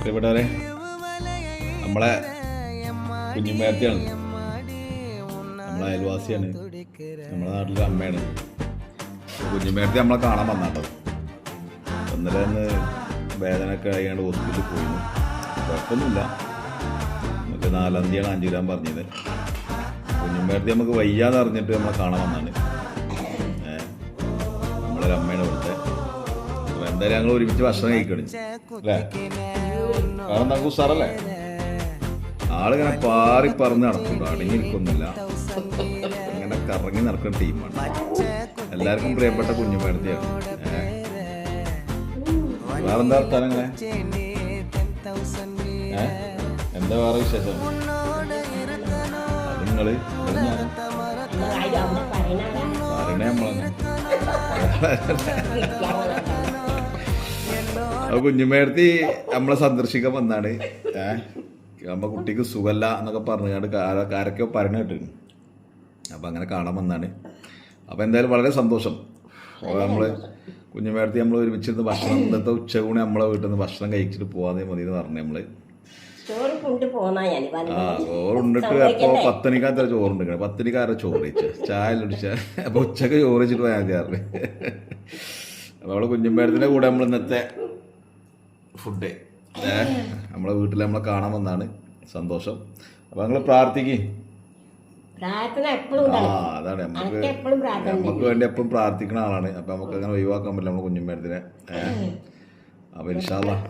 പ്രിയപ്പെട്ടവരെ, നമ്മളെ കുഞ്ഞുമേർത്തിയാണ്, നമ്മളെ അയൽവാസിയാണ്, നമ്മുടെ നാട്ടിലെ അമ്മയാണ്. കുഞ്ഞുമേർത്തി നമ്മളെ കാണാൻ വന്നാട്ടോ. ഇന്നലെ ഒന്ന് വേദനയൊക്കെ കഴിയാണ്ട് ഹോസ്പിറ്റലിൽ പോയിരുന്നു. കുഴപ്പമൊന്നുമില്ല. നമുക്ക് 4-ാം തീയതിയാണ് 5 ഗ്രാം പറഞ്ഞത്. കുഞ്ഞുമേർത്തി നമുക്ക് വയ്യാന്ന് അറിഞ്ഞിട്ട് നമ്മളെ കാണാൻ വന്നാണ്. നമ്മളൊരു അമ്മയാണ് ഇവിടുത്തെ. അപ്പോൾ എന്തായാലും ഞങ്ങൾ ഒരുമിച്ച് ഭക്ഷണം കഴിക്കണം അല്ലേ? കാരണം നമുക്ക് ഉസാറല്ലേ? ആളിങ്ങനെ പാറി പറന്ന് നടക്കുന്നുണ്ടോ, അടങ്ങിയിരിക്കൊന്നുമില്ല, ഇങ്ങനെ കറങ്ങി നടക്കുന്ന ടീമാണ്. എല്ലാവർക്കും പ്രിയപ്പെട്ട കുഞ്ഞുമേർത്തിയാണ്. വേറെന്താ വർത്താനം? ഇങ്ങനെ എന്താ വേറെ വിശേഷം? അത് നിങ്ങള് പറയണേ നമ്മളെ. അപ്പൊ കുഞ്ഞുമേർത്തി നമ്മളെ സന്ദർശിക്കാൻ വന്നാണ്. നമ്മ കുട്ടിക്ക് സുഖമല്ല എന്നൊക്കെ പറഞ്ഞുകൊണ്ട് ആരൊക്കെ പറഞ്ഞു കേട്ടിരുന്നു. അപ്പം അങ്ങനെ കാണാൻ വന്നാണ്. അപ്പം എന്തായാലും വളരെ സന്തോഷം. നമ്മൾ കുഞ്ഞുമേർത്തി നമ്മൾ ഒരുമിച്ചിരുന്ന് ഭക്ഷണം, ഇന്നത്തെ ഉച്ചകൂടെ നമ്മളെ വീട്ടിൽ നിന്ന് ഭക്ഷണം കഴിച്ചിട്ട് പോകാതെ മതി എന്ന് പറഞ്ഞു. നമ്മള് ചോറുണ്ടിട്ട് അപ്പോൾ 10 മണിക്കാത്ത ചോറുണ്ട്. 10 മണിക്കാരുടെ ചോറ് കഴിച്ച ചായ കുടിച്ച. അപ്പൊ ഉച്ചക്ക് ചോറ് വെച്ചിട്ട് പോയാൽ മതിയാറ്. അപ്പോൾ അവളെ കുഞ്ഞുമേർത്തിൻ്റെ കൂടെ നമ്മൾ ഇന്നത്തെ ഫുഡ് നമ്മളെ വീട്ടിൽ നമ്മളെ കാണാൻ വന്നാണ്. സന്തോഷം. അപ്പൊ നിങ്ങൾ പ്രാർത്ഥിക്കും. അതാണ് നമുക്ക് വേണ്ടി എപ്പോഴും പ്രാർത്ഥിക്കുന്ന ആളാണ്. അപ്പൊ നമുക്ക് അങ്ങനെ ഒഴിവാക്കാൻ പറ്റില്ല നമ്മളെ കുഞ്ഞുമേർത്തിനെ. അപ്പൊ ഇൻഷാ അല്ലാഹ്